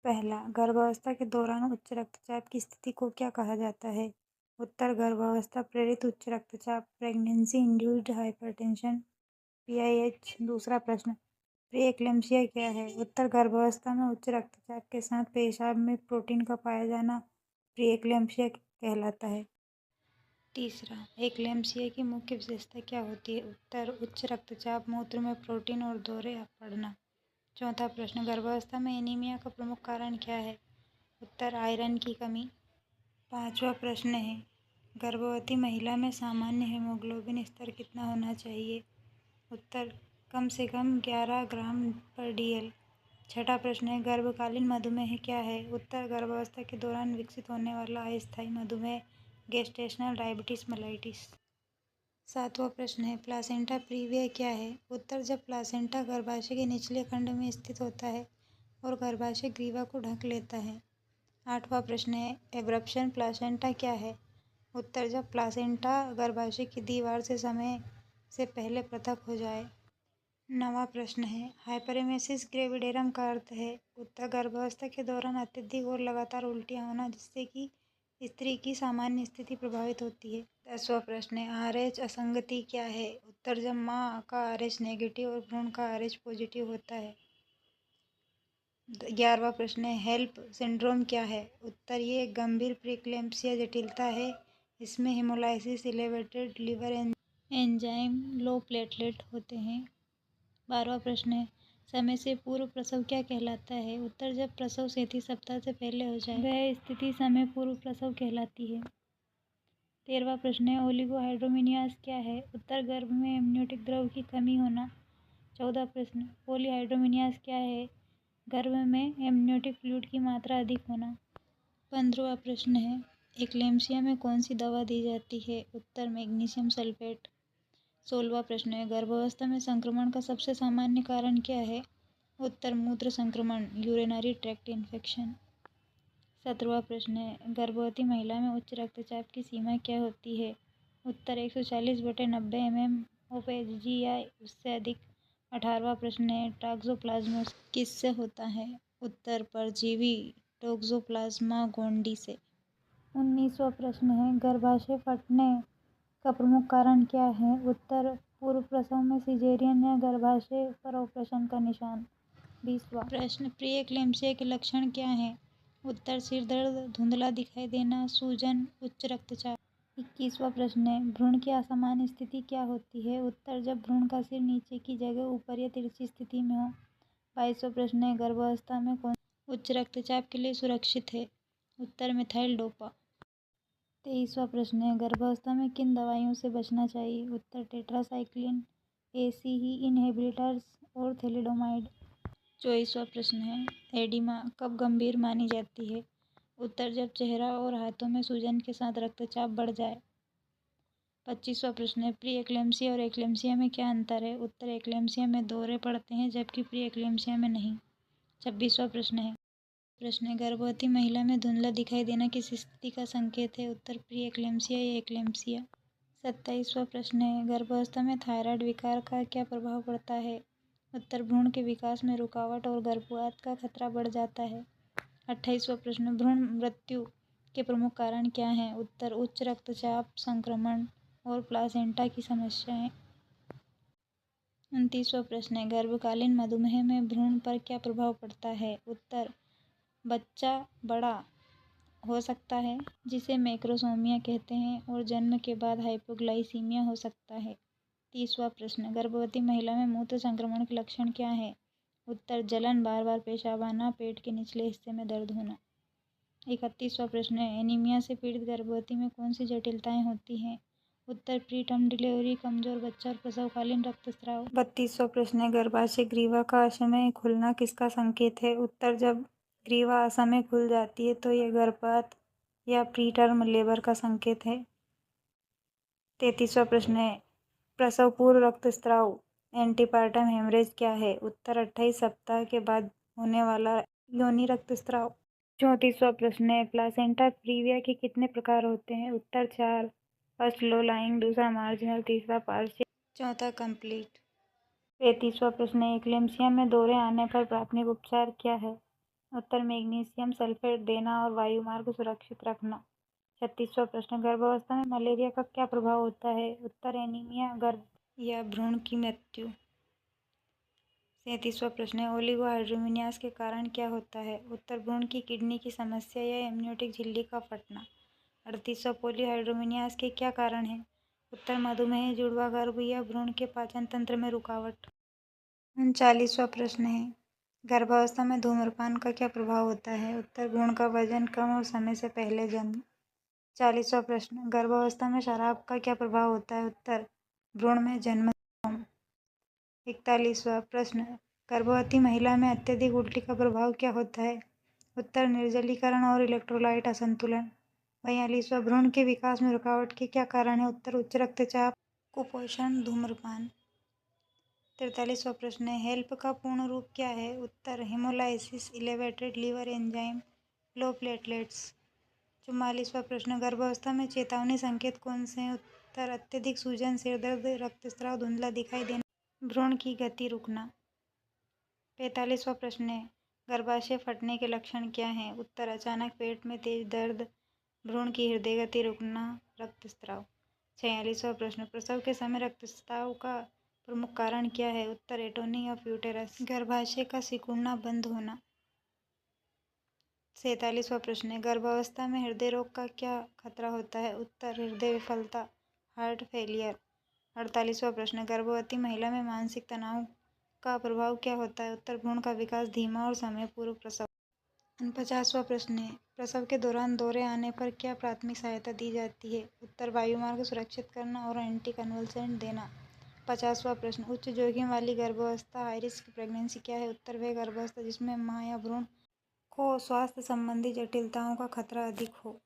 पहला, गर्भावस्था के दौरान उच्च रक्तचाप की स्थिति को क्या कहा जाता है? उत्तर, गर्भावस्था प्रेरित उच्च रक्तचाप, प्रेगनेंसी इंड्यूस्ड हाइपरटेंशन, पीआईएच। दूसरा प्रश्न, प्री-एक्लेम्पसिया क्या है? उत्तर, गर्भावस्था में उच्च रक्तचाप के साथ पेशाब में प्रोटीन का पाया जाना प्री-एक्लेम्पसिया कहलाता है। तीसरा, एक्लेम्पसिया की मुख्य विशेषता क्या होती है? उत्तर, उच्च रक्तचाप, मूत्र में प्रोटीन और दौरे पड़ना। चौथा प्रश्न, गर्भावस्था में एनीमिया का प्रमुख कारण क्या है? उत्तर, आयरन की कमी। पांचवा प्रश्न है, गर्भवती महिला में सामान्य हीमोग्लोबिन स्तर कितना होना चाहिए? उत्तर, कम से कम 11 ग्राम पर डीएल। छठा प्रश्न है, गर्भकालीन मधुमेह क्या है? उत्तर, गर्भावस्था के दौरान विकसित होने वाला अस्थायी मधुमेह, गेस्टेशनल डायबिटीज मेलाइटिस। सातवां प्रश्न है, प्लासेंटा प्रीविया क्या है? उत्तर, जब प्लासेंटा गर्भाशय के निचले खंड में स्थित होता है और गर्भाशय ग्रीवा को ढक लेता है। आठवां प्रश्न है, एब्रप्शन प्लासेंटा क्या है? उत्तर, जब प्लासेंटा गर्भाशय की दीवार से समय से पहले पृथक हो जाए। नवां प्रश्न है, हाइपरेमेसिस ग्रेविडेरम का अर्थ है? उत्तर, गर्भावस्था के दौरान अत्यधिक और लगातार उल्टियाँ होना जिससे कि स्त्री की सामान्य स्थिति प्रभावित होती है। 10वां प्रश्न है, आरएच असंगति क्या है? उत्तर, जब माँ का आरएच नेगेटिव और भ्रूण का आरएच पॉजिटिव होता है। 11वां प्रश्न है, हेल्प सिंड्रोम क्या है? उत्तर, ये एक गंभीर प्रीक्लेम्पसिया जटिलता है। इसमें haemolysis, elevated liver enzyme, low platelet होते हैं। 12वां प्रश्न है, समय से पूर्व प्रसव क्या कहलाता है? उत्तर, जब प्रसव 37 सप्ताह से पहले हो जाए वह स्थिति समय पूर्व प्रसव कहलाती है। 13वां प्रश्न है, ओलिगोहाइड्रोमिनियास क्या है? उत्तर, गर्भ में एमनियोटिक द्रव की कमी होना। 14वां प्रश्न, पॉलीहाइड्रोमिनियास क्या है? गर्भ में एमनियोटिक फ्लूइड की मात्रा अधिक होना। 15वां प्रश्न है, एक्लेम्पसिया में कौन सी दवा दी जाती है? उत्तर, मैग्नीशियम सल्फेट। 16वां प्रश्न है, गर्भावस्था में संक्रमण का सबसे सामान्य कारण क्या है? उत्तर, मूत्र संक्रमण, यूरिनरी ट्रैक्ट इन्फेक्शन। 17वां प्रश्न है, गर्भवती महिला में उच्च रक्तचाप की सीमा क्या होती है? उत्तर, 140/90 mmHg या उससे अधिक। 18वां प्रश्न है, टॉक्सोप्लाज्मोसिस किससे होता है? उत्तर, परजीवी टॉक्सोप्लाज्मा गोंडी से। 19वां प्रश्न है, गर्भाशय फटने का प्रमुख कारण क्या है? उत्तर, पूर्व प्रसव में सिजेरियन या गर्भाशय पर ऑपरेशन का निशान। 20वां प्रश्न, प्री एक्लेम्पसिया के लक्षण क्या हैं? उत्तर, सिर दर्द, धुंधला दिखाई देना, सूजन, उच्च रक्तचाप। 21वां प्रश्न है, भ्रूण की असामान्य स्थिति क्या होती है? उत्तर, जब भ्रूण का सिर नीचे की जगह ऊपर या तिरछी स्थिति में हो। 22वां प्रश्न है, गर्भावस्था में कौन उच्च रक्तचाप के लिए सुरक्षित है? उत्तर, मिथाइल डोपा। 23वां प्रश्न है, गर्भावस्था में किन दवाइयों से बचना चाहिए? उत्तर, टेट्रासाइक्लिन, एसीई इनहिबिटर्स और थैलिडोमाइड। 24वां प्रश्न है, एडिमा कब गंभीर मानी जाती है? उत्तर, जब चेहरा और हाथों में सूजन के साथ रक्तचाप बढ़ जाए। 25वां प्रश्न है, प्री एक्लेम्पसिया और एक्लेम्पसिया में क्या अंतर है? उत्तर, एक्लेम्पसिया में दौरे पड़ते हैं जबकि प्री एक्लेम्पसिया में नहीं। 26वां प्रश्न है, गर्भवती महिला में धुंधला दिखाई देना किस स्थिति का संकेत है? उत्तर, प्री एक्लेम्पसिया या एक्लेम्पसिया। 27वां प्रश्न है, गर्भावस्था में थायराइड विकार का क्या प्रभाव पड़ता है? उत्तर, भ्रूण के विकास में रुकावट और गर्भपात का खतरा बढ़ जाता है। 28वां प्रश्न, भ्रूण मृत्यु के प्रमुख कारण क्या हैं? उत्तर, उच्च रक्तचाप, संक्रमण और प्लासेंटा की समस्याएं। 29वां प्रश्न है, गर्भकालीन मधुमेह में भ्रूण पर क्या प्रभाव पड़ता है? उत्तर, बच्चा बड़ा हो सकता है जिसे मैक्रोसोमिया कहते हैं और जन्म के बाद हाइपोग्लाइसीमिया हो सकता है। 30वां प्रश्न, गर्भवती महिला में मूत्र संक्रमण के लक्षण क्या हैं? उत्तर, जलन, बार बार पेशाब आना, पेट के निचले हिस्से में दर्द होना। 31वां प्रश्न है, एनीमिया से पीड़ित गर्भवती में कौन सी जटिलताएं होती हैं? उत्तर, प्री टर्म डिलीवरी, कमजोर बच्चा और प्रसवकालीन रक्तस्राव। 32वां प्रश्न है, गर्भाशय ग्रीवा का असमय खुलना किसका संकेत है? उत्तर, जब ग्रीवा असमय खुल जाती है तो यह गर्भपात या प्री टर्म लेबर का संकेत है। 33वां प्रश्न है, प्रसव पूर्व रक्तस्राव एंटीपार्टम हेमरेज क्या है? उत्तर, 28 सप्ताह के बाद होने वाला योनि रक्तस्राव। 34वां प्रश्न है, प्लासेंटा प्रीविया के कितने प्रकार होते हैं? उत्तर, 4। फर्स्ट लो लाइंग, दूसरा मार्जिनल, तीसरा पार्शियल, चौथा कंप्लीट। 35वां प्रश्न है, एक्लेम्पसिया में दौरे आने पर प्राथमिक उपचार क्या है? उत्तर मैग्नीशियम सल्फेट देना और वायु मार्ग सुरक्षित रखना। 36वां प्रश्न, गर्भावस्था में मलेरिया का क्या प्रभाव होता है? उत्तर एनीमिया, गर्भ या भ्रूण की मृत्यु। 37वां प्रश्न है, ओलिगोहाइड्रोमिनियास के कारण क्या होता है? उत्तर भ्रूण की किडनी की समस्या या एमनियोटिक झिल्ली का फटना। 38वां, पॉलीहाइड्रोमिनियास के क्या कारण है? उत्तर मधुमेह, जुड़वा गर्भ या भ्रूण के पाचन तंत्र में रुकावट। 39वां प्रश्न है, गर्भावस्था में धूम्रपान का क्या प्रभाव होता है? उत्तर भ्रूण का वजन कम और समय से पहले जन्म। 40वां प्रश्न, गर्भावस्था में शराब का क्या प्रभाव होता है? उत्तर भ्रूण में जन्म। 41वां प्रश्न, गर्भवती महिला में अत्यधिक उल्टी का प्रभाव क्या होता है? उत्तर निर्जलीकरण और इलेक्ट्रोलाइट असंतुलन। 42वां, भ्रूण के विकास में रुकावट के क्या कारण है? उत्तर उच्च रक्तचाप, कुपोषण, धूम्रपान। 43वां प्रश्न है, हेल्प का पूर्ण रूप क्या है? उत्तर हेमोलाइसिस, इलेवेटेड लिवर एंजाइम, लो प्लेटलेट्स। 44वां प्रश्न, गर्भावस्था में चेतावनी संकेत कौन से हैं? उत्तर अत्यधिक सूजन, सिरदर्द, रक्तस्राव, धुंधला दिखाई देना, भ्रूण की गति रुकना। 45वां प्रश्न है, गर्भाशय फटने के लक्षण क्या हैं? उत्तर अचानक पेट में तेज दर्द, भ्रूण की हृदय गति रुकना, रक्तस्राव। 46वां प्रश्न, प्रसव के समय रक्तस्राव का प्रमुख कारण क्या है? उत्तर एटोनी ऑफ यूटेरस, गर्भाशय का सिकुड़ना बंद होना। 47वां प्रश्न है, गर्भावस्था में हृदय रोग का क्या खतरा होता है? उत्तर हृदय विफलता, हार्ट फेलियर। 48वां प्रश्न, गर्भवती महिला में मानसिक तनाव का प्रभाव क्या होता है? उत्तर भ्रूण का विकास धीमा और समय पूर्व प्रसव। 49वां प्रश्न है, प्रसव के दौरान दौरे आने पर क्या प्राथमिक सहायता दी जाती है? उत्तर वायुमार्ग सुरक्षित करना और एंटी कन्वल्सेंट देना। 50वां प्रश्न, उच्च जोखिम वाली गर्भावस्था हाई रिस्क प्रेगनेंसी क्या है? उत्तर वह गर्भावस्था जिसमें मां या भ्रूण को स्वास्थ्य संबंधी जटिलताओं का खतरा अधिक हो।